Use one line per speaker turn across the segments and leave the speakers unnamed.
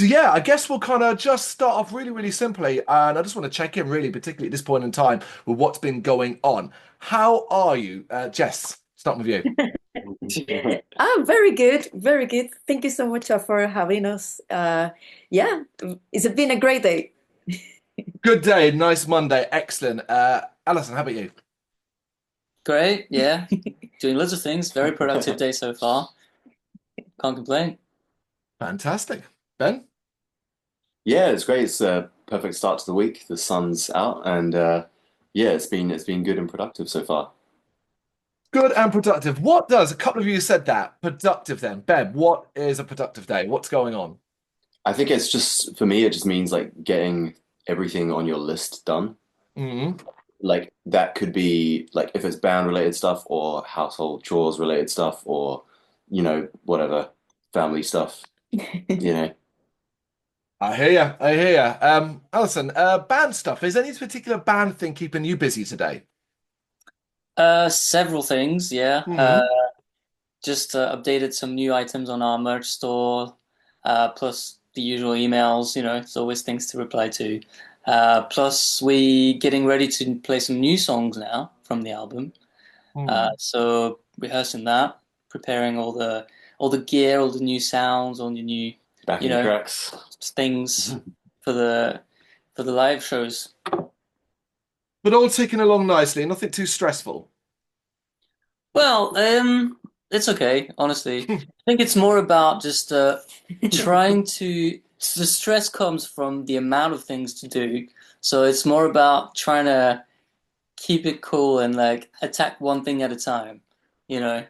yeah, I guess we'll kind of just start off really, really simply. And I just want to check in really, particularly at this point in time, with what's been going on. How are you? Jess, starting with you.
Ah, very good, very good. Thank you so much for having us. Yeah, it's been a great day.
Good day, nice Monday, excellent. Alison, how about you?
Great, yeah. Doing loads of things. Very productive day so far. Can't complain.
Fantastic. Ben?
Yeah, it's great. It's a perfect start to the week. The sun's out, and yeah, it's been good and productive so far.
Good and productive. What does, a couple of you said that, productive then. Ben, what is a productive day? What's going on?
I think it's just for me, it just means like getting everything on your list done.
Mm.
Like that could be like if it's band related stuff or household chores related stuff or whatever family stuff. You know.
I hear you. I hear you. Alison, band stuff. Is any particular band thing keeping you busy today?
Several things, yeah.
Mm.
Just updated some new items on our merch store, plus the usual emails, it's always things to reply to. Plus we getting ready to play some new songs now from the album.
Mm.
So rehearsing that, preparing all the gear, all the new sounds, all the new, you
Backing
know,
tracks.
things for the live shows.
But all ticking along nicely, nothing too stressful.
Well, it's okay, honestly. I think it's more about just trying to. The stress comes from the amount of things to do, so it's more about trying to keep it cool and like attack one thing at a time, you know.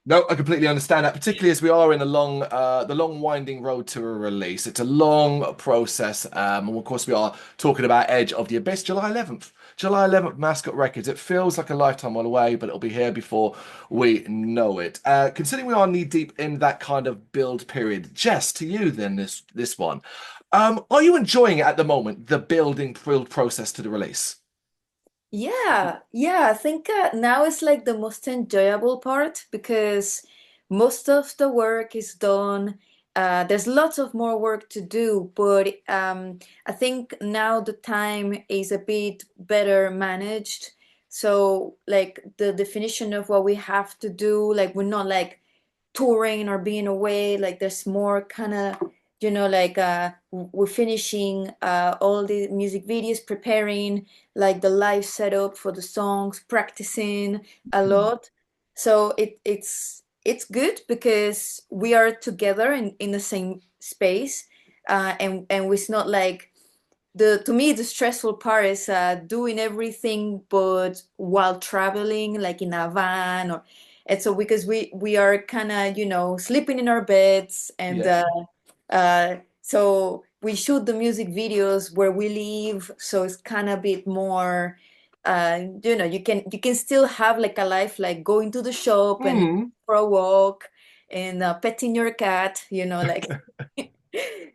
No, I completely understand that, particularly as we are in the long winding road to a release. It's a long process, and of course we are talking about Edge of the Abyss, July 11th. July 11th, Mascot Records. It feels like a lifetime all away, but it'll be here before we know it. Considering we are knee deep in that kind of build period, Jess, to you then this one. Are you enjoying it at the moment, the build process to the release?
Yeah, yeah, I think now is like the most enjoyable part because most of the work is done. There's lots of more work to do, but I think now the time is a bit better managed. So, like the definition of what we have to do, like we're not like touring or being away, like there's more kind of like we're finishing all the music videos, preparing like the live setup for the songs, practicing a lot. So it's good because we are together in the same space, and it's not like the to me the stressful part is doing everything but while traveling like in a van, or and so because we are kind of sleeping in our beds, and
Yeah.
so we shoot the music videos where we live, so it's kind of a bit more you can still have like a life, like going to the shop and
Mm.
for a walk and petting your cat, like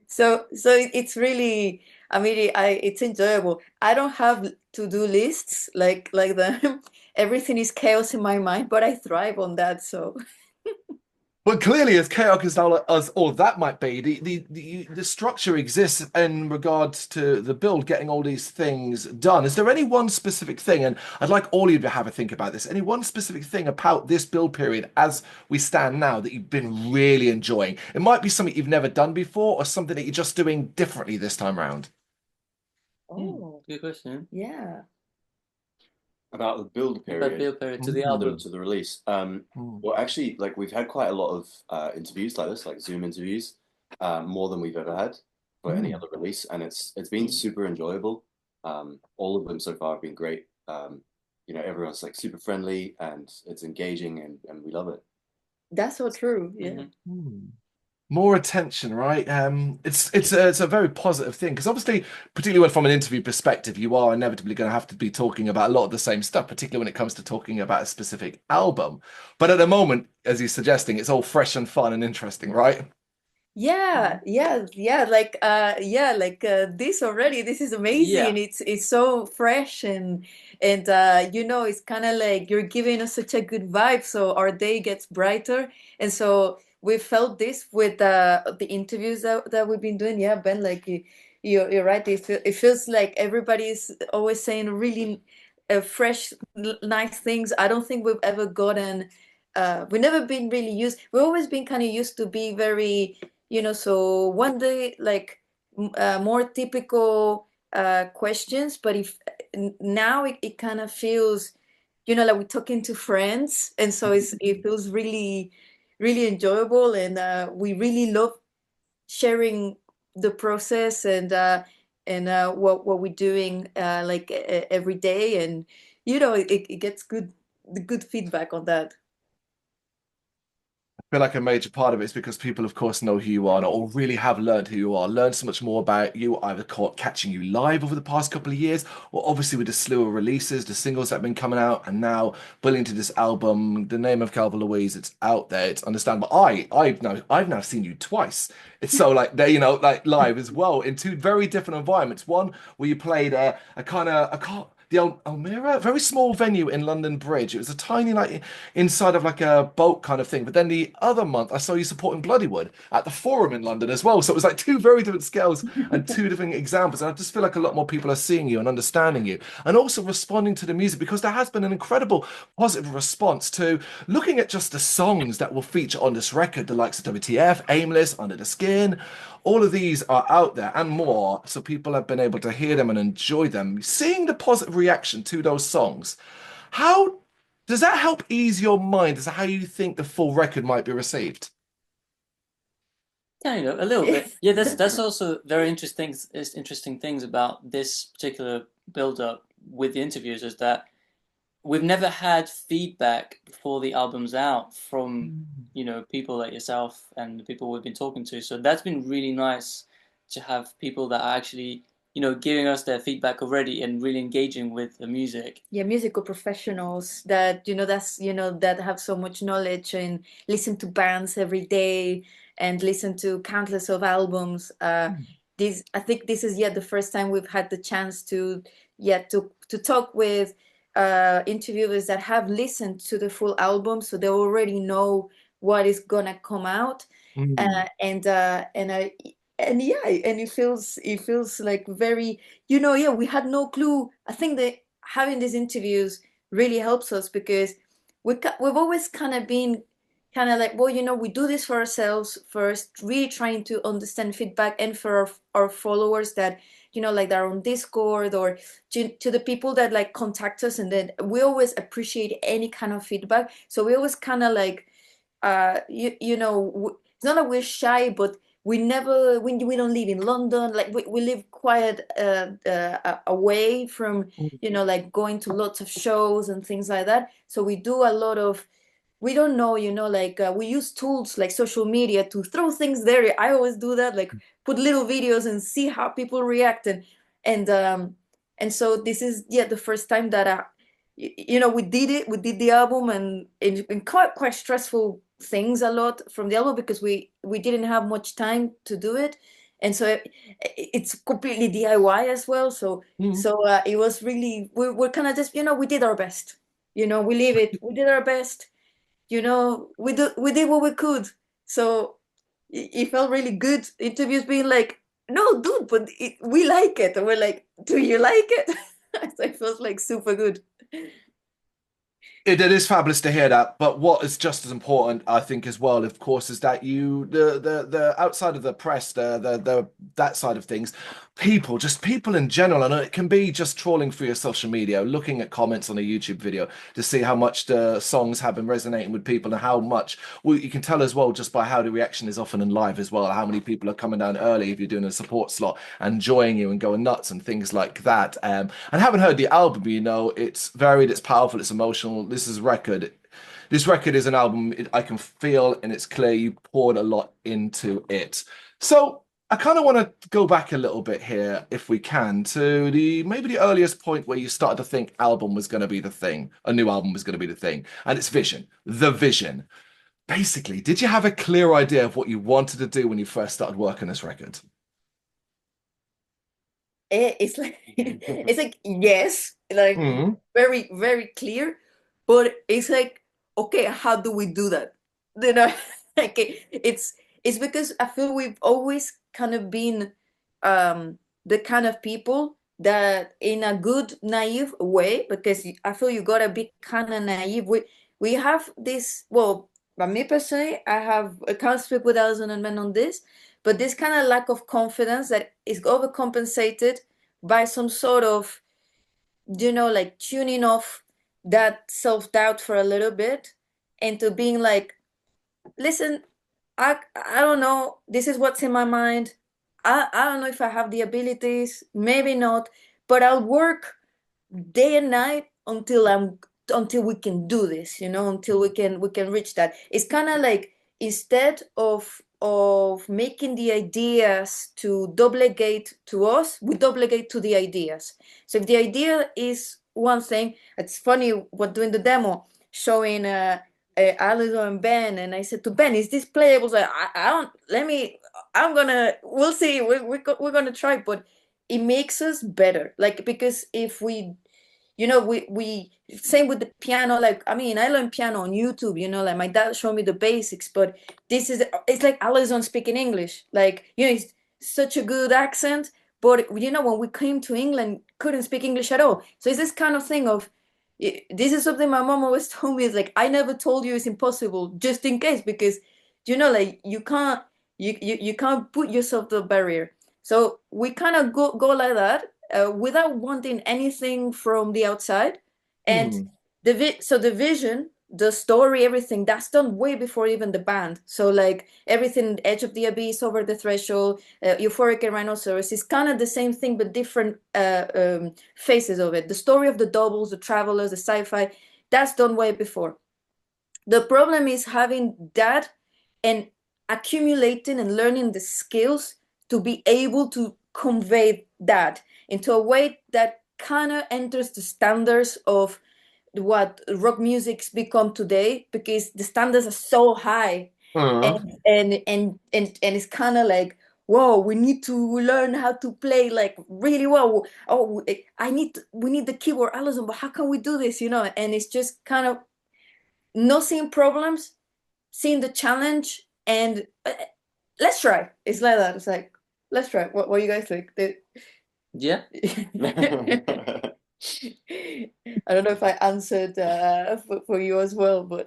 so it's really, I mean, it's enjoyable. I don't have to-do lists like them. Everything is chaos in my mind, but I thrive on that. So
But clearly, as chaotic as all of that might be, the structure exists in regards to the build, getting all these things done. Is there any one specific thing, and I'd like all of you to have a think about this, any one specific thing about this build period as we stand now that you've been really enjoying? It might be something you've never done before or something that you're just doing differently this time round.
oh
Good question.
yeah.
About the build
About
period
Bill Perry to the
to
Mm,
the
album.
to the release.
mm,
Well, actually, like we've had quite a lot of interviews like this, like Zoom interviews, more than we've ever had for any
mm.
other release, and it's been super enjoyable. All of them so far have been great. Everyone's like super friendly and it's engaging, and we love it.
That's so true. Yeah.
Hmm.
Hmm. More attention, right? It's a very positive thing because obviously, particularly when from an interview perspective, you are inevitably going to have to be talking about a lot of the same stuff, particularly when it comes to talking about a specific album. But at the moment, as you're suggesting, it's all fresh and fun and interesting, right?
Yeah, like this already. This is
Yeah.
amazing. It's so fresh, and it's kind of like you're giving us such a good vibe, so our day gets brighter. And so we felt this with the interviews that we've been doing. Yeah, Ben, like you're right. It feels like everybody's always saying really fresh, nice things. I don't think we've ever gotten. We've never been really used. We've always been kind of used to be very, so one day like more typical questions, but if now it kind of feels, like we're talking to friends, and so it feels really, really enjoyable, and we really love sharing the process and what we're doing like every day, and it gets good feedback on that.
Feel like a major part of it is because people, of course, know who you are or really have learned who you are, learned so much more about you, either caught catching you live over the past couple of years, or obviously with the slew of releases, the singles that have been coming out, and now building to this album, the name of Calva Louise, it's out there, it's understandable. I've now seen you twice. It's so like they, like live as well in two very different environments. One where you played a kind of the old Elmira, very small venue in London Bridge. It was a tiny, like, inside of like a boat kind of thing. But then the other month, I saw you supporting Bloodywood at the Forum in London as well. So it was like two very different scales and two different examples. And I just feel like a lot more people are seeing you and understanding you and also responding to the music, because there has been an incredible positive response to looking at just the songs that will feature on this record, the likes of WTF, Aimless, Under the Skin. All of these are out there and more, so people have been able to hear them and enjoy them. Seeing the positive reaction to those songs, how does that help ease your mind as to how you think the full record might be received?
Kind of, a little bit. Yeah, that's also very interesting things about this particular build-up with the interviews is that we've never had feedback before the album's out from, people like yourself and the people we've been talking to. So that's been really nice to have people that are actually, giving us their feedback already and really engaging with the music.
Yeah, musical professionals that that have so much knowledge and listen to bands every day and listen to countless of albums. I think this is the first time we've had the chance to talk with interviewers that have listened to the full album, so they already know what is gonna come out.
Mm.
And it feels like very, we had no clue. I think that having these interviews really helps us because we've always kind of been kind of like, well, we do this for ourselves first, really trying to understand feedback, and for our followers that, like they're on Discord, or to the people that like contact us, and then we always appreciate any kind of feedback. So we always kind of like, it's not that we're shy, but we don't live in London. Like we live quite away from, like going to lots of shows and things like that. So we do a lot of, we don't know, like we use tools like social media to throw things there. I always do that, like put little videos and see how people react, and so this is the first time that we did it. We did the album, and it's been quite stressful things a lot from the album because we didn't have much time to do it, and so it's completely DIY as well. So
Mm.
it was really, we're kind of just, we did our best. We leave it. We did our best. We did what we could. So it felt really good. Interviews being like, no, dude, but we like it. And we're like, do you like it? So it feels like super good.
It is fabulous to hear that, but what is just as important, I think, as well, of course, is that the outside of the press, the that side of things, just people in general, and it can be just trawling through your social media, looking at comments on a YouTube video to see how much the songs have been resonating with people, and how much, well, you can tell as well just by how the reaction is often in live as well, how many people are coming down early if you're doing a support slot and enjoying you and going nuts and things like that. And having heard the album, it's varied, it's powerful, it's emotional. This record is an album I can feel, and it's clear you poured a lot into it. So I kind of want to go back a little bit here, if we can, to maybe the earliest point where you started to think album was going to be the thing, a new album was going to be the thing, and it's vision, the vision. Basically, did you have a clear idea of what you wanted to do when you first started working this record?
It's like it's like, yes, like
Mm.
very, very clear, but it's like, okay, how do we do that? You know, Like it's because I feel we've always kind of been the kind of people that, in a good naive way, because I feel you gotta be kind of naive. We have this, well, but me personally, I can't speak with Alison and Men on this, but this kind of lack of confidence that is overcompensated by some sort of, like tuning off that self-doubt for a little bit into being like, listen, I don't know. This is what's in my mind. I don't know if I have the abilities, maybe not, but I'll work day and night until we can do this, until we can reach that. It's kind of like, instead of making the ideas to duplicate to us, we duplicate to the ideas. So if the idea is one thing, it's funny what doing the demo, showing Alison and Ben, and I said to Ben, is this playable? Like, I don't, we'll see, we're gonna try, but it makes us better, like, because if we same with the piano. Like, I mean, I learned piano on YouTube, like my dad showed me the basics, but it's like Alison speaking English, like, it's such a good accent, but when we came to England, couldn't speak English at all. So it's this kind of thing of, this is something my mom always told me, is like, I never told you it's impossible, just in case, because like, you can't put yourself to a barrier. So we kind of go like that, without wanting anything from the outside. And the vision, the story, everything that's done way before even the band. So like everything, Edge of the Abyss, Over the Threshold, Euphoric and Rhinoceros is kind of the same thing, but different phases of it. The story of the doubles, the travelers, the sci-fi, that's done way before. The problem is having that and accumulating and learning the skills to be able to convey that into a way that kind of enters the standards of what rock music's become today, because the standards are so high. And it's kind of like, whoa, we need to learn how to play like really well. Oh, we need the keyboard, Alison, but how can we do this? And it's just kind of not seeing problems, seeing the challenge, and let's try. It's like that. It's like, let's try. What do you guys think?
Yeah.
I don't know if I answered for you as well, but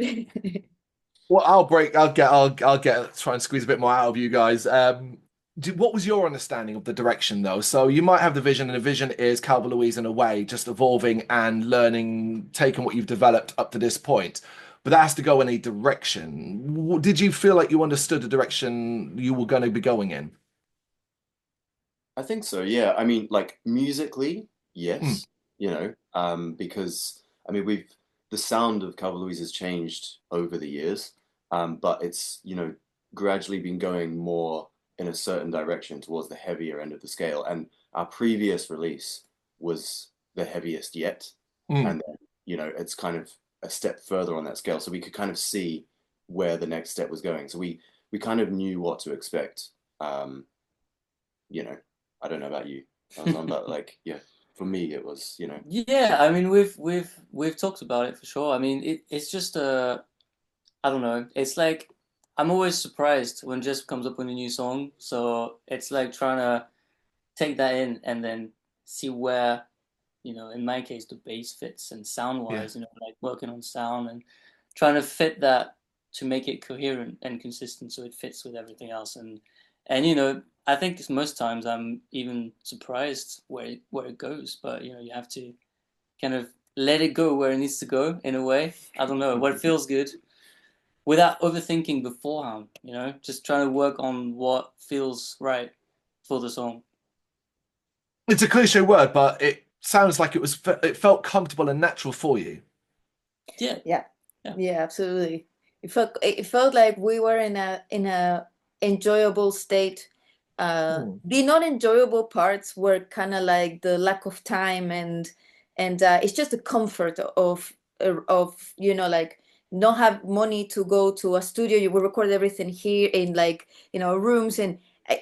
Well, I'll get try and squeeze a bit more out of you guys. What was your understanding of the direction though? So you might have the vision, and the vision is Calva Louise in a way, just evolving and learning, taking what you've developed up to this point. But that has to go in a direction. Did you feel like you understood the direction you were going to be going in?
I think so, yeah. I mean, like musically, yes, because I mean the sound of Calva Louise has changed over the years, but it's, gradually been going more in a certain direction towards the heavier end of the scale. And our previous release was the heaviest yet. And then, it's kind of a step further on that scale. So we could kind of see where the next step was going. So we kind of knew what to expect. I don't know about you, but like, yeah, for me it was,
Yeah, I mean, we've talked about it for sure. I mean, it's just I don't know. It's like, I'm always surprised when Jess comes up with a new song. So it's like trying to take that in and then see where, in my case, the bass fits, and sound-wise, like working on sound and trying to fit that to make it coherent and consistent so it fits with everything else. And I think most times I'm even surprised where it goes, but you have to kind of let it go where it needs to go in a way. I don't know, what feels good without overthinking beforehand, just trying to work on what feels right for the song.
It's a cliche word, but it sounds like it felt comfortable and natural for you.
Yeah, absolutely. It felt like we were in a enjoyable state. The not enjoyable parts were kind of like the lack of time, and it's just the comfort of like, not have money to go to a studio. We record everything here in like rooms, and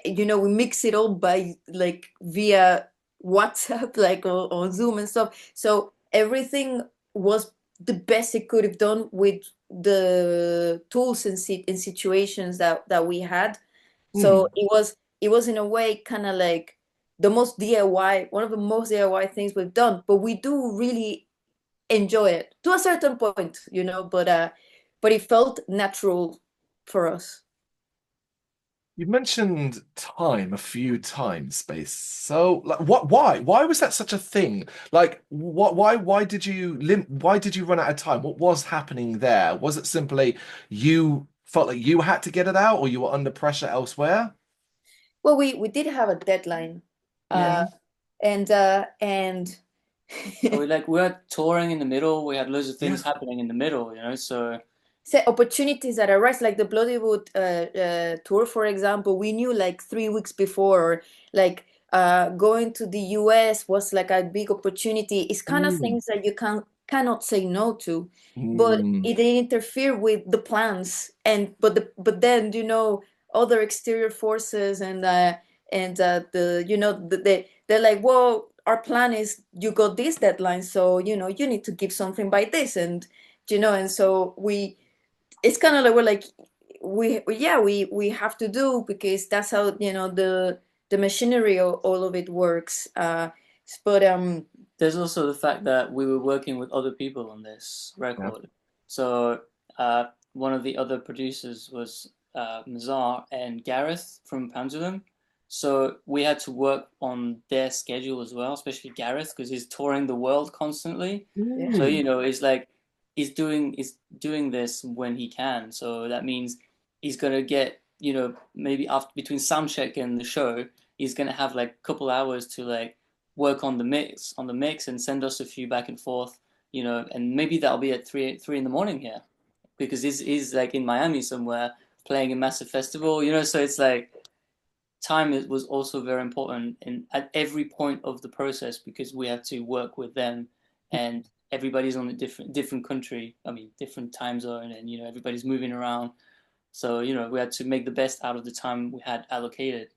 we mix it all by like via WhatsApp, like or Zoom and stuff. So everything was the best it could have done with the tools and situations that we had. So it was in a way kind of like the most DIY, one of the most DIY things we've done, but we do really enjoy it to a certain point, you know, but it felt natural for us.
You mentioned time a few times, space. So, like, why was that such a thing? Like, why did you why did you run out of time? What was happening there? Was it simply you felt like you had to get it out, or you were under pressure elsewhere?
Well, we did have a deadline,
Yeah.
and
So we were touring in the middle. We had loads of things
Yeah.
happening in the middle, you know. So
say opportunities that arise, like the Bloodywood tour, for example. We knew like 3 weeks before, or like going to the US was like a big opportunity. It's kind of
Mm.
things that you cannot say no to, but
Mm.
it didn't interfere with the plans. And but then, you know, other exterior forces and the you know they're like, well, our plan is you got this deadline, so you know you need to give something by this, and you know, and so it's kind of like we're like we have to do, because that's how, you know, the machinery of all of it works. But
there's also the fact that we were working with other people on this
Yeah.
record. So one of the other producers was Mazar and Gareth from Pendulum. So we had to work on their schedule as well, especially Gareth, because he's touring the world constantly.
yeah,
So,
Mm.
you know, it's like he's doing this when he can. So that means he's gonna get, you know, maybe after between sound check and the show, he's gonna have like a couple hours to like work on the mix and send us a few back and forth, you know, and maybe that'll be at three in the morning here, because he's like in Miami somewhere playing a massive festival, you know. So it's like time was also very important in at every point of the process, because we have to work with them, and everybody's on a different country. I mean, different time zone, and you know everybody's moving around. So you know we had to make the best out of the time we had allocated.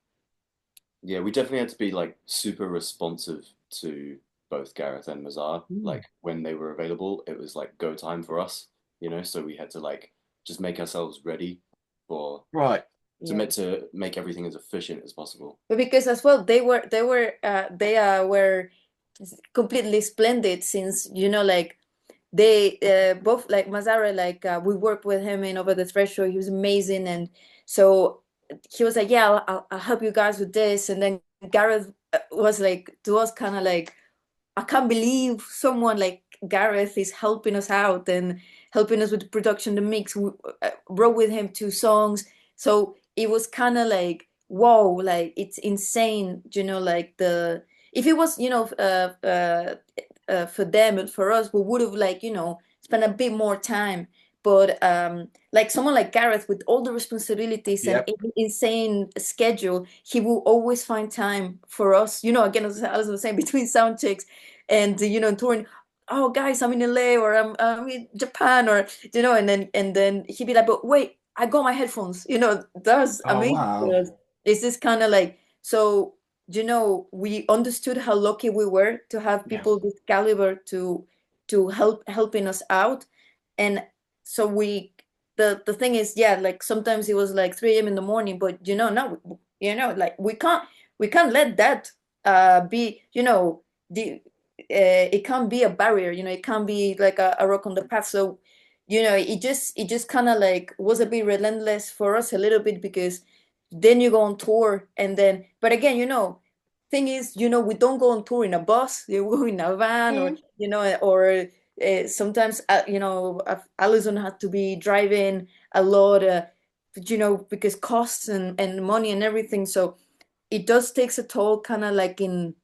Yeah, we definitely had to be like super responsive to both Gareth and Mazar.
Mm.
Like when they were available, it was like go time for us, you know, so we had to like just make ourselves ready for
Right.
yeah.
to make everything as efficient as possible.
But because as well they were completely splendid, since, you know, like they both, like Mazara, like we worked with him in Over the Threshold. He was amazing, and so he was like, yeah, I'll help you guys with this. And then Gareth was like to us kind of like, I can't believe someone like Gareth is helping us out and helping us with the production, the mix. We wrote with him 2 songs, so it was kind of like, whoa, like it's insane, you know, like the if it was, you know, for them and for us, we would have, like, you know, spent a bit more time. But like someone like Gareth with all the responsibilities and
Yep.
insane schedule, he will always find time for us. You know, again, as I was saying, between sound checks and, you know, touring. Oh, guys, I'm in LA, or I'm in Japan, or, you know, and then he'd be like, but wait, I got my headphones. You know, that's
Oh,
amazing.
wow.
It's this kind of like, so, you know, we understood how lucky we were to have
Yeah.
people with caliber to helping us out. And so the thing is, yeah, like sometimes it was like 3 a.m. in the morning, but, you know, no, you know, like we can't let that be, you know, the it can't be a barrier, you know, it can't be like a rock on the path. So, you know, it just kind of like was a bit relentless for us a little bit, because then you go on tour, and then, but again, you know, thing is, you know, we don't go on tour in a bus. You go in a van, or,
Mm.
you know, or sometimes, you know, Alison had to be driving a lot, you know, because costs and money and everything. So it does takes a toll, kind of like in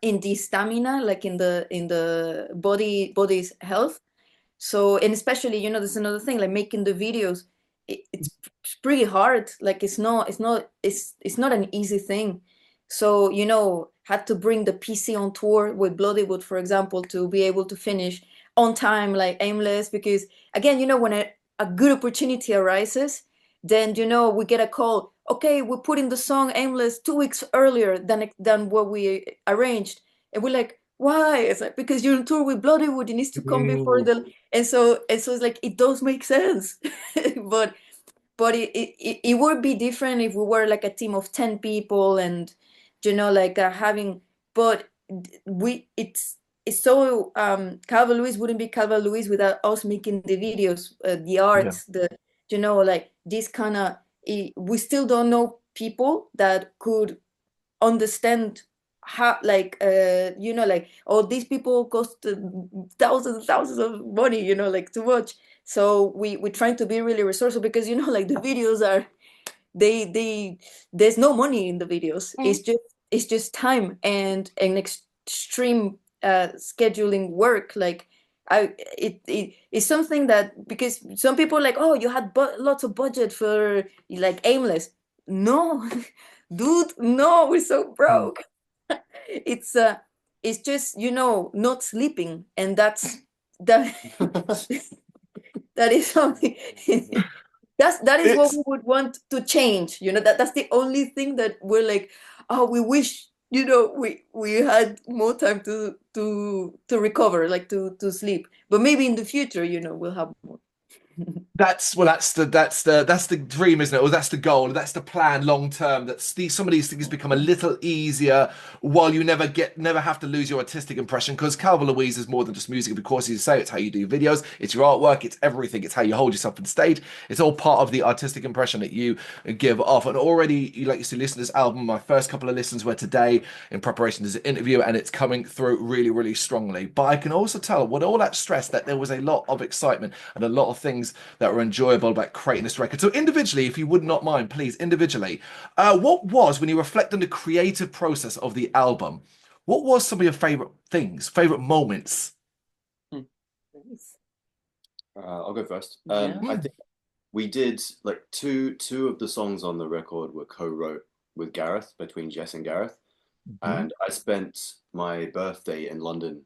the stamina, like in the body's health. So, and especially, you know, there's another thing, like making the videos. It's pretty hard. Like it's not an easy thing. So, you know, had to bring the PC on tour with Bloodywood, for example, to be able to finish on time, like Aimless. Because again, you know, when a good opportunity arises, then, you know, we get a call. Okay, we're putting the song Aimless 2 weeks earlier than what we arranged, and we're like, why? It's like, because you're on tour with Bloodywood, it needs to come before the, and so it's like, it does make sense. but it would be different if we were like a team of 10 people, and like having, but it's so Calva Louise wouldn't be Calva Louise without us making the videos, the
Yeah.
art, the like this kind of, we still don't know people that could understand how, like like, oh, these people cost thousands and thousands of money, like, to watch. So we're trying to be really resourceful, because like the videos are, they there's no money in the videos. It's just time and an extreme scheduling work. Like, it's something that, because some people are like, oh, you had lots of budget for like Aimless. No, dude, no, we're so broke. It's it's just, not sleeping, and that that is something. That is what
It's
we would want to change. That's the only thing that we're like, oh, we wish, we had more time to recover, like to sleep. But maybe in the future, we'll have more.
that's the dream, isn't it? Or that's the goal, that's the plan long term. Some of these things become a little easier while you never have to lose your artistic impression. Because Calva Louise is more than just music, of course. You say it's how you do videos, it's your artwork, it's everything, it's how you hold yourself on stage. It's all part of the artistic impression that you give off. And already, like you said, listen to this album. My first couple of listens were today in preparation as an interview, and it's coming through really, really strongly. But I can also tell, with all that stress, that there was a lot of excitement and a lot of things that were enjoyable about creating this record. So individually, if you would not mind, please, individually, what was, when you reflect on the creative process of the album, what was some of your favorite things, favorite moments?
I'll go first.
Yeah.
I think we did like two of the songs on the record were co-wrote with Gareth, between Jess and Gareth. And I spent my birthday in London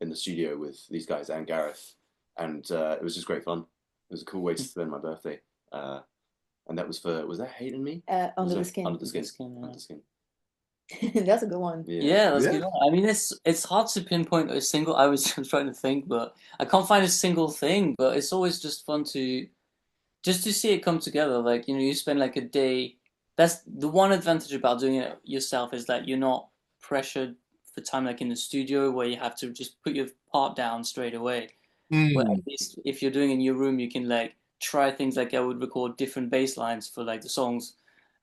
in the studio with these guys and Gareth, and it was just great fun. It was a cool way to spend my birthday. And that was that Hate in Me?
Under the Skin.
Under the Skin.
Skin, yeah.
Under the Skin.
That's a good one.
Yeah, that's a
Yeah.
good one. I mean, it's hard to pinpoint a single. I was trying to think, but I can't find a single thing. But it's always just fun to see it come together. Like, you spend like a day. That's the one advantage about doing it yourself, is that you're not pressured for time, like in the studio where you have to just put your part down straight away. But at least if you're doing it in your room, you can like try things. Like I would record different bass lines for like the songs,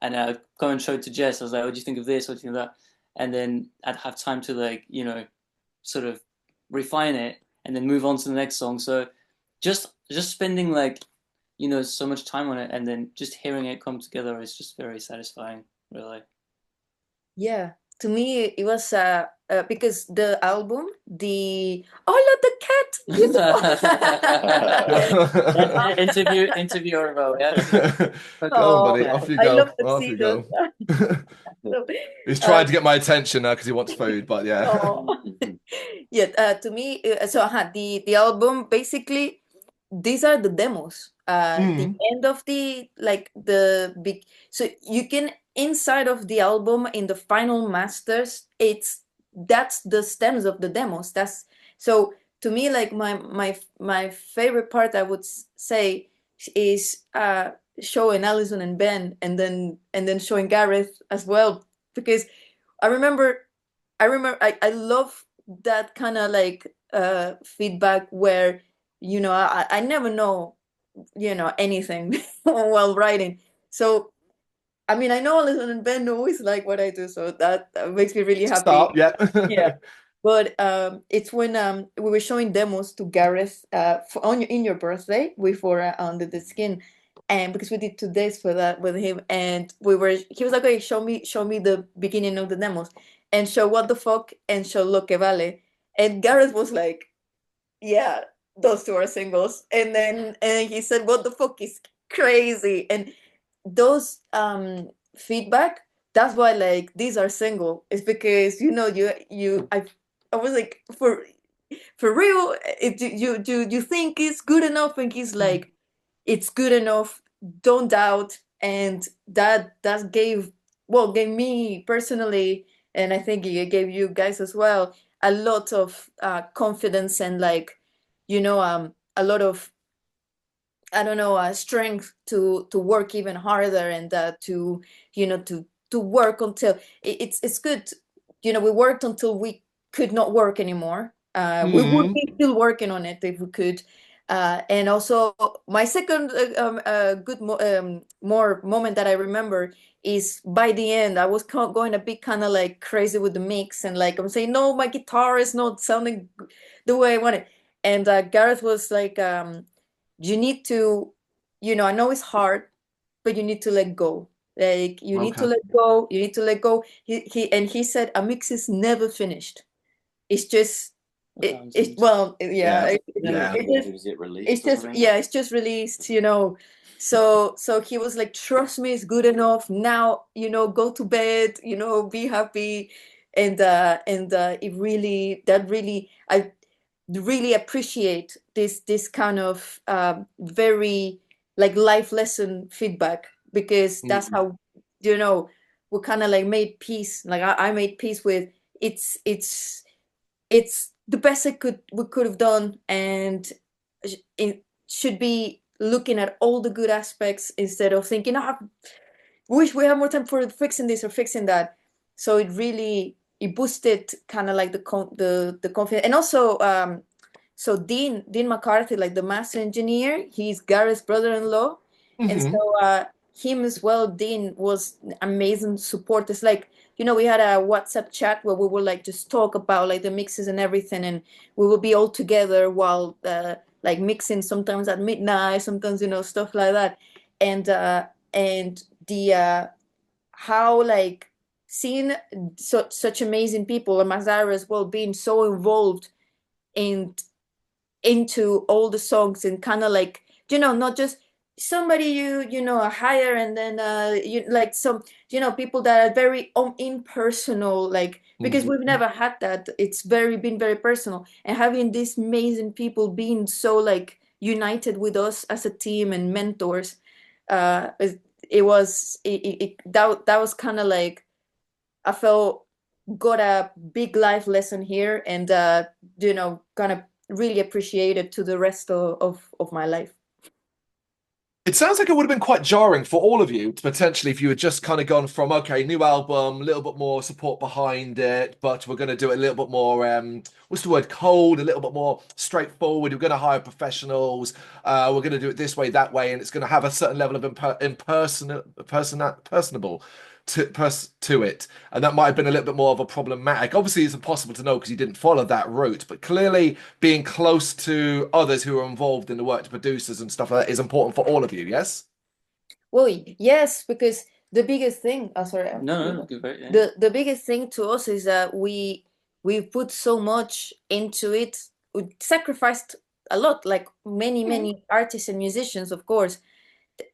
and I'd come and show it to Jess. I was like, "What do you think of this? What do you think of that?" And then I'd have time to like sort of refine it and then move on to the next song. So just spending like so much time on it, and then just hearing it come together is just very satisfying, really.
Yeah, to me it was because the album, oh, look, the cat, beautiful.
Interview or about, yeah.
Go on, buddy.
Oh,
Off you
I
go.
love
Off you
tuxedos.
go.
So,
He's trying to get my attention now because he wants food, but yeah.
oh. Yeah, to me, so the album, basically, these are the demos. The end of the, like, the big, so you can, inside of the album, in the final masters, that's the stems of the demos. That's, so to me, like, my favorite part, I would say, is showing Alison and Ben, and then showing Gareth as well, because I remember I love that kind of like feedback where I never know anything while writing. So I mean, I know Alison and Ben always like what I do, so that makes me really happy.
Stop, yeah.
Yeah. But it's when we were showing demos to Gareth in your birthday before Under the Skin, and because we did 2 days for that with him, and he was like, "Okay, show me the beginning of the demos, and show What the Fuck and show Lo Que Vale," and Gareth was like, "Yeah, those two are singles," and then he said, "What the Fuck is crazy," and those feedback. That's why, like, these are single. It's because I was like, for real, you think it's good enough, and he's like, it's good enough, don't doubt. And that gave me personally, and I think it gave you guys as well, a lot of confidence and like, a lot of, I don't know, strength to work even harder and to, to work until it's good. We worked until we could not work anymore. We would be still working on it if we could. And also, my second good more moment that I remember is by the end, I was going to be kind of like crazy with the mix and like I'm saying, no, my guitar is not sounding the way I want it. And Gareth was like, you need to, I know it's hard, but you need to let go. Like you need to
Okay.
let go. You need to let go. He said a mix is never finished. It's just it's well
Yeah.
yeah.
Yeah.
Is it released
It's
or
just
something?
it's just released. So he was like, trust me, it's good enough. Now go to bed. Be happy. And it really that really I really appreciate this kind of very like life lesson feedback because that's how we kind of like made peace. Like I made peace with it's it's the best we could have done, and it should be looking at all the good aspects instead of thinking, wish we had more time for fixing this or fixing that. So it boosted kind of like the confidence. And also so Dean McCarthy, like the master engineer, he's Gareth's brother-in-law. And
Hmm.
so him as well, Dean was amazing support. It's like, we had a WhatsApp chat where we would like just talk about like the mixes and everything, and we would be all together while like mixing, sometimes at midnight, sometimes stuff like that. And the how like seeing such amazing people, and Mazara as well, being so involved in into all the songs, and kind of like not just somebody hire, and then you like some people that are very impersonal, like because we've never had that. It's been very personal, and having these amazing people being so like united with us as a team and mentors. That was kind of like I felt got a big life lesson here, and kind of really appreciate it to the rest of my life.
It sounds like it would have been quite jarring for all of you to potentially, if you had just kind of gone from, okay, new album, a little bit more support behind it, but we're going to do it a little bit more, what's the word, cold, a little bit more straightforward. We're going to hire professionals. We're going to do it this way, that way, and it's going to have a certain level of personable to it. And that might have been a little bit more of a problematic. Obviously, it's impossible to know because you didn't follow that route, but clearly being close to others who are involved in the work, to producers and stuff like that, is important for all of you, yes?
Well, yes, because the biggest thing, sorry,
No, good, right, yeah.
the biggest thing to us is that we put so much into it. We sacrificed a lot, like many artists and musicians, of course.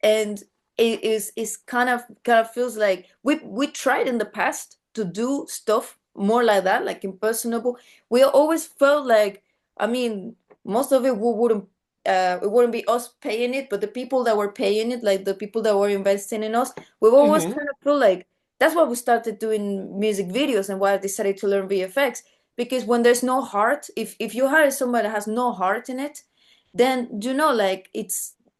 And it's kind of feels like we tried in the past to do stuff more like that, like impersonable. We always felt like, I mean, most of it wouldn't be us paying it, but the people that were paying it, like the people that were investing in us, we've always
Hmm.
kind of feel like that's why we started doing music videos and why I decided to learn VFX. Because when there's no heart, if you hire somebody that has no heart in it, then like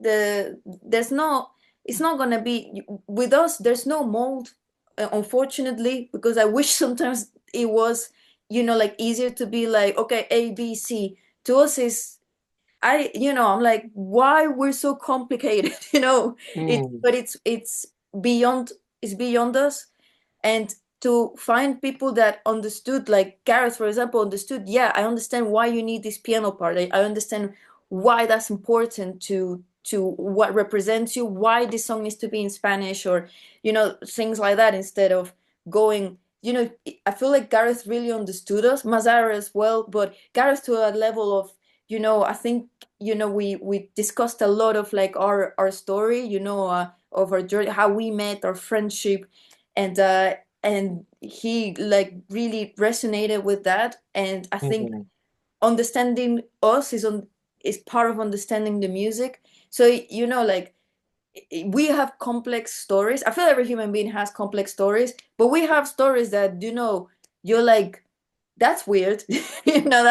there's no it's not gonna be with us. There's no mold, unfortunately, because I wish sometimes it was like easier to be like, okay, A, B, C. To us is I'm like, why we're so complicated.
Mm.
But it's beyond it's beyond us. And to find people that understood, like Gareth, for example, understood, yeah, I understand why you need this piano part. I understand why that's important to what represents you, why this song needs to be in Spanish, or things like that, instead of going, I feel like Gareth really understood us, Mazara as well, but Gareth to a level of, I think, we discussed a lot of like our story, of our journey, how we met, our friendship, and he like really resonated with that. And I think
Mhm.
understanding us is part of understanding the music. So like we have complex stories. I feel every human being has complex stories, but we have stories that you're like that's weird. You know,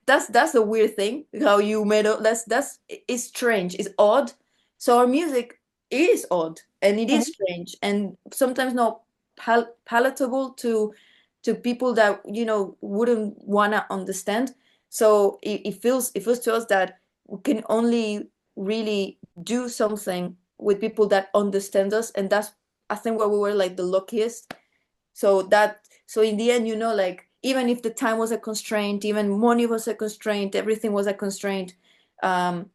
that's a weird thing. How you made it. That's it's strange. It's odd. So our music is odd and it is strange and sometimes not palatable to people that wouldn't wanna understand. So it feels to us that we can only really do something with people that understand us, and that's I think where we were like the luckiest. So in the end, like even if the time was a constraint, even money was a constraint, everything was a constraint, um,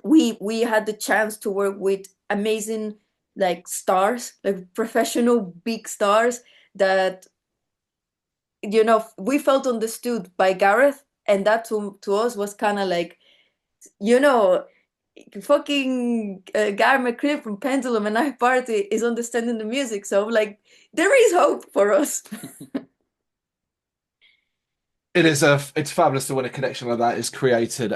we had the chance to work with amazing like stars, like professional big stars that we felt understood by Gareth, and that to us was kind of like, you know, fucking Gary McCree from Pendulum and I Party is understanding the music. So like there is hope for us.
It's fabulous when a connection like that is created.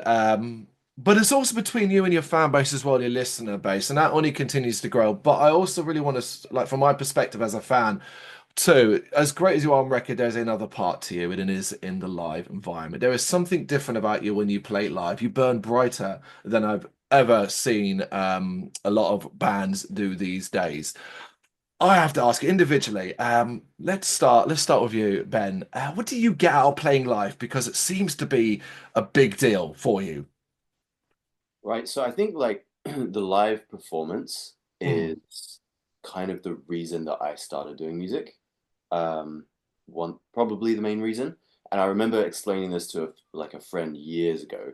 But it's also between you and your fan base as well, your listener base, and that only continues to grow. But I also really want to, like, from my perspective as a fan, too, as great as you are on record, there's another part to you, and it is in the live environment. There is something different about you when you play live. You burn brighter than I've ever seen a lot of bands do these days. I have to ask you individually. Let's start with you, Ben. What do you get out of playing live? Because it seems to be a big deal for you.
Right. So I think like the live performance
Mm.
is kind of the reason that I started doing music. One probably the main reason. And I remember explaining this to a friend years ago.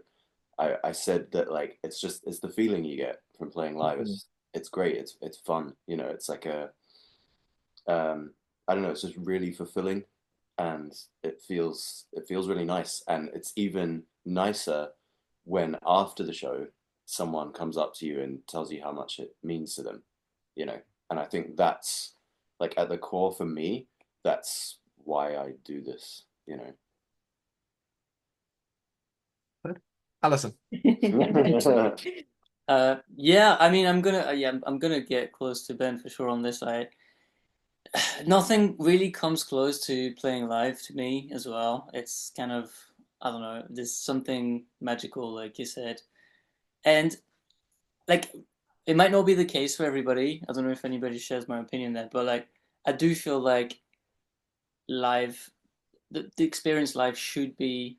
I said that like it's the feeling you get from playing live.
Mhm.
It's great. It's fun. It's like I don't know, it's just really fulfilling and it feels really nice. And it's even nicer when after the show someone comes up to you and tells you how much it means to them, you know. And I think that's like at the core for me, that's why I do this.
Alison.
Yeah, I mean, I'm gonna get close to Ben for sure on this. Nothing really comes close to playing live to me as well. It's kind of, I don't know, there's something magical, like you said. And like, it might not be the case for everybody. I don't know if anybody shares my opinion there, but like, I do feel like live, the experience live should be,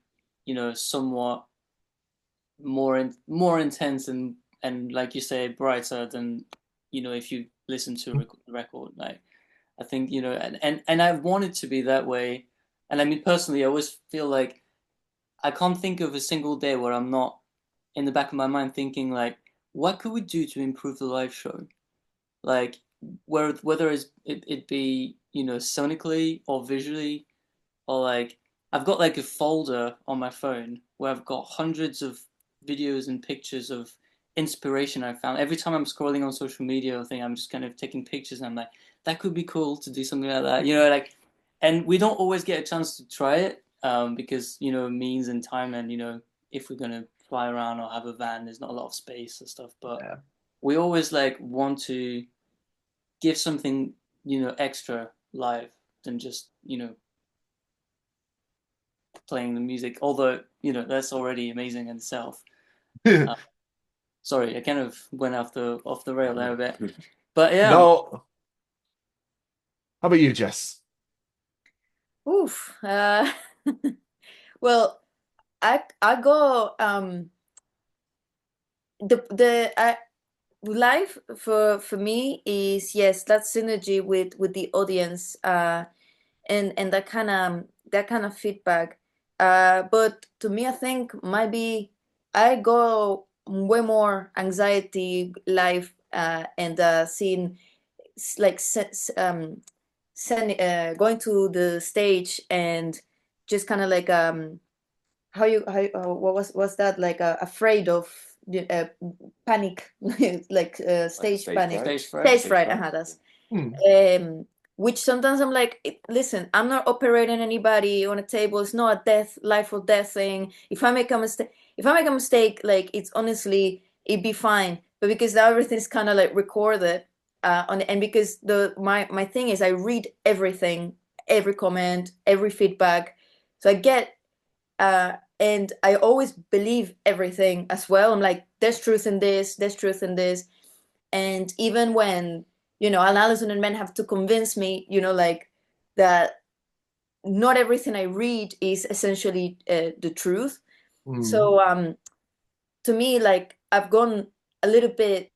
somewhat more intense and like you say, brighter than, if you listen to a record. Like, I think, and I've wanted to be that way. And I mean, personally, I always feel like I can't think of a single day where I'm not in the back of my mind thinking like, what could we do to improve the live show? Like, whether it be, sonically or visually, or like, I've got like a folder on my phone where I've got hundreds of videos and pictures of inspiration I found. Every time I'm scrolling on social media or thing, I'm just kind of taking pictures and I'm like, that could be cool to do something like that, like, and we don't always get a chance to try it, because, means and time and, if we're gonna fly around or have a van, there's not a lot of space and stuff, but
Yeah.
we always like want to give something, extra live than just, playing the music, although, that's already amazing in itself. Sorry, I kind of went off the rail there a bit, but yeah.
No. How about you, Jess?
Oof. Well, I go the life for me is, yes, that synergy with the audience, and that kind of feedback. But to me, I think maybe I go way more anxiety live, and seeing like going to the stage and just kind of like what was that, like afraid of panic, like
Like
stage
stage
panic,
fright.
Stage fright.
stage fright. That's
Hmm.
which sometimes I'm like, listen, I'm not operating anybody on a table. It's not a life or death thing. If I make a mistake, like it's honestly, it'd be fine. But because now everything's kind of like recorded, and because my thing is I read everything, every comment, every feedback. So I get and I always believe everything as well. I'm like, there's truth in this, there's truth in this. And even when, Alison and men have to convince me, like that not everything I read is essentially the truth. So to me, like I've gone a little bit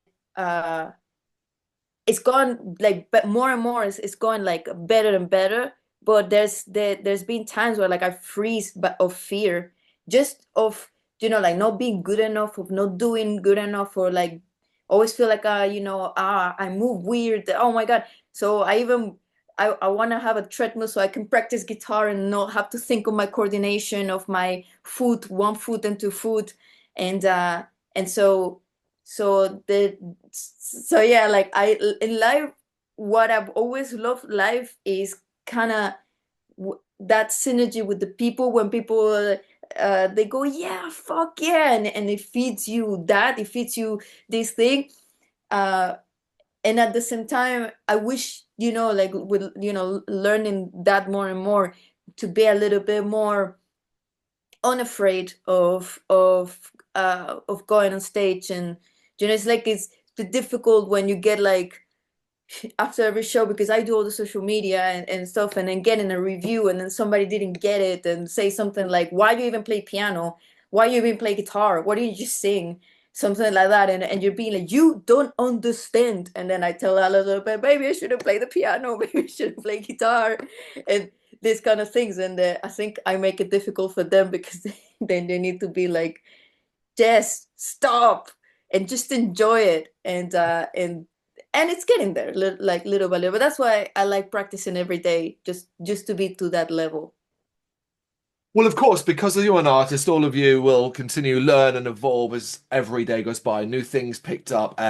it's gone like but more and more it's going like better and better, but there's been times where like I freeze but of fear, just of like not being good enough, of not doing good enough, or like always feel like I move weird, oh my God. So I want to have a treadmill so I can practice guitar and not have to think of my coordination of my foot, one foot and two foot. And uh and so so the so yeah, like I in life, what I've always loved life is kind of that synergy with the people. When people they go, yeah, fuck yeah, and it feeds you that, it feeds you this thing. uh and at the same time, I wish, like with learning that more and more, to be a little bit more unafraid of going on stage. And it's like it's difficult when you get like after every show, because I do all the social media and stuff, and then getting a review and then somebody didn't get it and say something like, why do you even play piano, why do you even play guitar, why don't you just sing, something like that. And you're being like, you don't understand. And then I tell a little bit, maybe I shouldn't play the piano, maybe I shouldn't play guitar, and these kind of things. And I think I make it difficult for them, because then they need to be like, just stop and just enjoy it. And it's getting there, like little by little. But that's why I like practicing every day, just to be to that level.
Well, of course, because you're an artist, all of you will continue learn and evolve as every day goes by. New things picked up.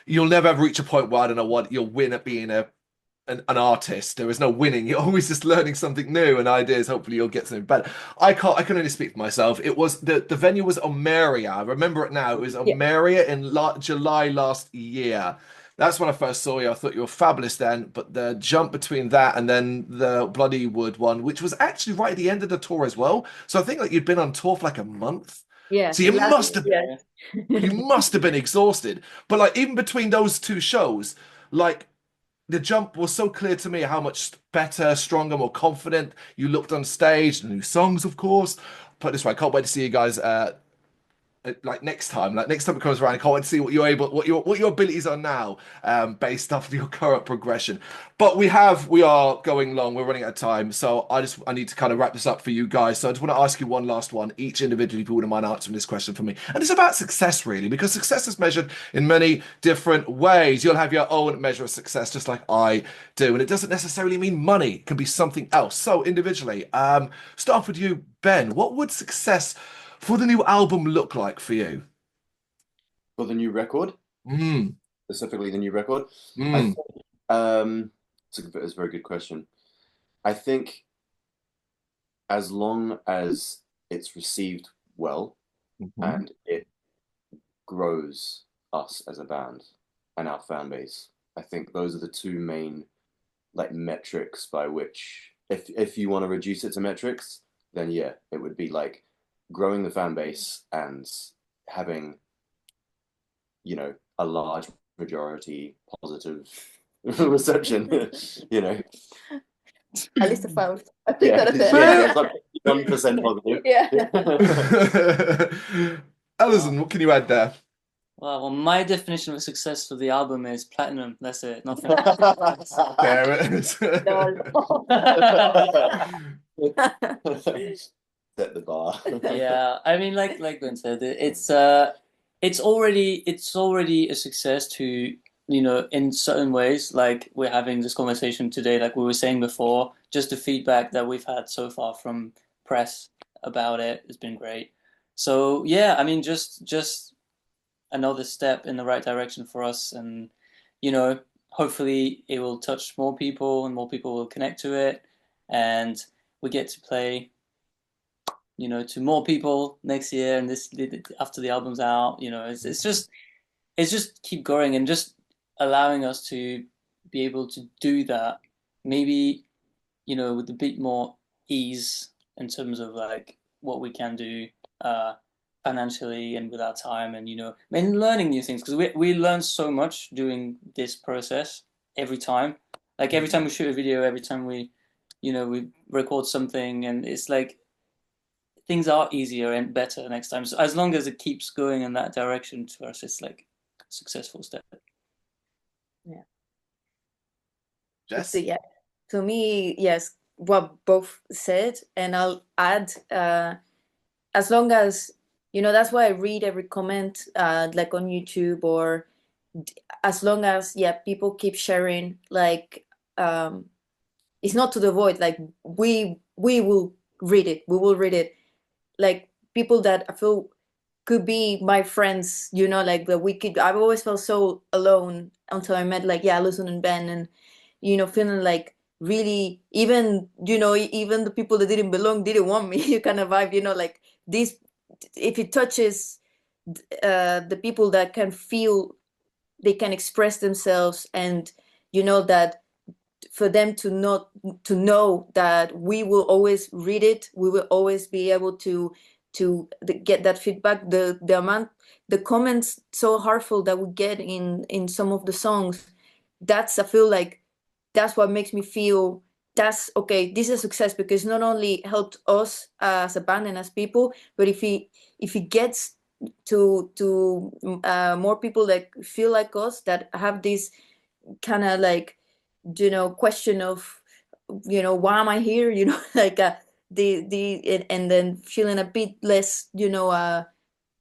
You'll never ever reach a point where I don't know what you'll win at being an artist. There is no winning. You're always just learning something new and ideas. Hopefully, you'll get something better. I can only speak for myself. It was the venue was Omeria. I remember it now. It was
Yeah.
Omeria in July last year. That's when I first saw you. I thought you were fabulous then, but the jump between that and then the Bloody Wood one, which was actually right at the end of the tour as well. So I think like you'd been on tour for like a month.
Yeah,
So you must have
yeah.
you must have been exhausted. But like even between those two shows, like the jump was so clear to me how much better, stronger, more confident you looked on stage. The new songs, of course. Put it this way, I can't wait to see you guys like next time it comes around. I can't wait to see what your abilities are now, based off of your current progression. But we are going long, we're running out of time, so I need to kind of wrap this up for you guys. So I just want to ask you one last one, each individually, if you wouldn't mind answering this question for me. And it's about success, really, because success is measured in many different ways. You'll have your own measure of success, just like I do, and it doesn't necessarily mean money. It can be something else. So individually, start off with you, Ben. What would success for the new album look like for you?
For the new record,
Mm,
specifically the new record, I
mm,
think it's a very good question. I think as long as it's received well
mhm.
and it grows us as a band and our fan base, I think those are the two main like metrics by which, if you want to reduce it to metrics, then yeah, it would be like growing the fan base and having, a large majority positive reception, you know.
At least a five. I think
Yeah,
out of 10.
yeah, it's like 1% positive.
Yeah.
Alison, what can you add there?
Well, my definition of success for the album is platinum. That's it. Nothing.
There it is.
No.
Set the bar.
Yeah, I mean, like Ben said, it's already a success to, in certain ways. Like we're having this conversation today, like we were saying before, just the feedback that we've had so far from press about it has been great. So yeah, I mean, just another step in the right direction for us, and hopefully it will touch more people and more people will connect to it, and we get to play to more people next year, and this after the album's out. It's just keep going and just allowing us to be able to do that, maybe with a bit more ease in terms of like what we can do financially and with our time, and learning new things, because we learn so much doing this process every time. Like every time we shoot a video, every time we record something, and it's like things are easier and better next time. So as long as it keeps going in that direction, to us, it's like a successful step.
Yeah.
Jess?
So yeah, to me, yes, what both said, and I'll add, as long as, that's why I read every comment, like on YouTube, or as long as, yeah, people keep sharing, like, it's not to the void, like we will read it, like people that I feel could be my friends, like that I've always felt so alone until I met, like, yeah, Alison and Ben, and feeling like really, even even the people that didn't belong didn't want me, you kind of vibe, like this, if it touches the people that can feel, they can express themselves, and that for them to know that we will always read it, we will always be able to get that feedback. The comments so heartful that we get in some of the songs, I feel like that's what makes me feel that's okay, this is a success, because not only helped us as a band and as people, but if it gets to more people that feel like us, that have this kind of like question of why am I here, like and then feeling a bit less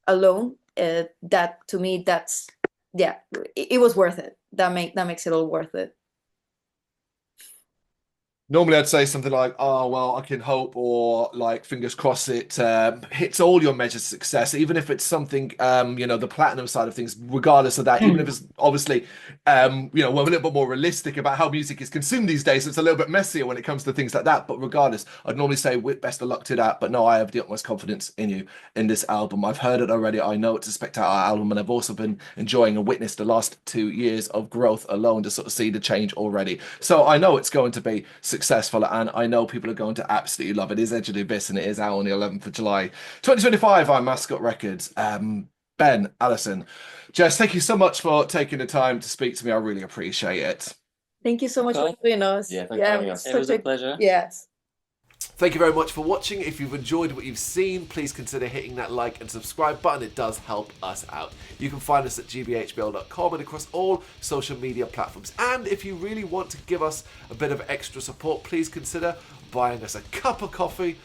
alone, that to me, that's, yeah, it was worth it. That makes it all worth it.
Normally, I'd say something like, "Oh, well, I can hope," or like, "Fingers crossed it hits all your measures of success," even if it's something, the platinum side of things. Regardless of that, even if it's obviously, we're a little bit more realistic about how music is consumed these days. So it's a little bit messier when it comes to things like that. But regardless, I'd normally say, best of luck to that. But no, I have the utmost confidence in you in this album. I've heard it already. I know it's a spectacular album, and I've also been enjoying and witnessed the last 2 years of growth alone to sort of see the change already. So I know it's going to be successful, and I know people are going to absolutely love it. It is Edge of the Abyss, and it is out on the 11th of July 2025 on Mascot Records. Ben, Alison, Jess, thank you so much for taking the time to speak to me. I really appreciate it.
Thank you so much for
Okay.
joining us.
Yeah, thanks for having us.
It was a pleasure.
Yes.
Thank you very much for watching. If you've enjoyed what you've seen, please consider hitting that like and subscribe button. It does help us out. You can find us at gbhbl.com and across all social media platforms. And if you really want to give us a bit of extra support, please consider buying us a cup of coffee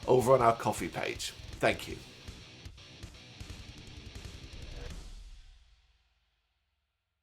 over on our coffee page. Thank you.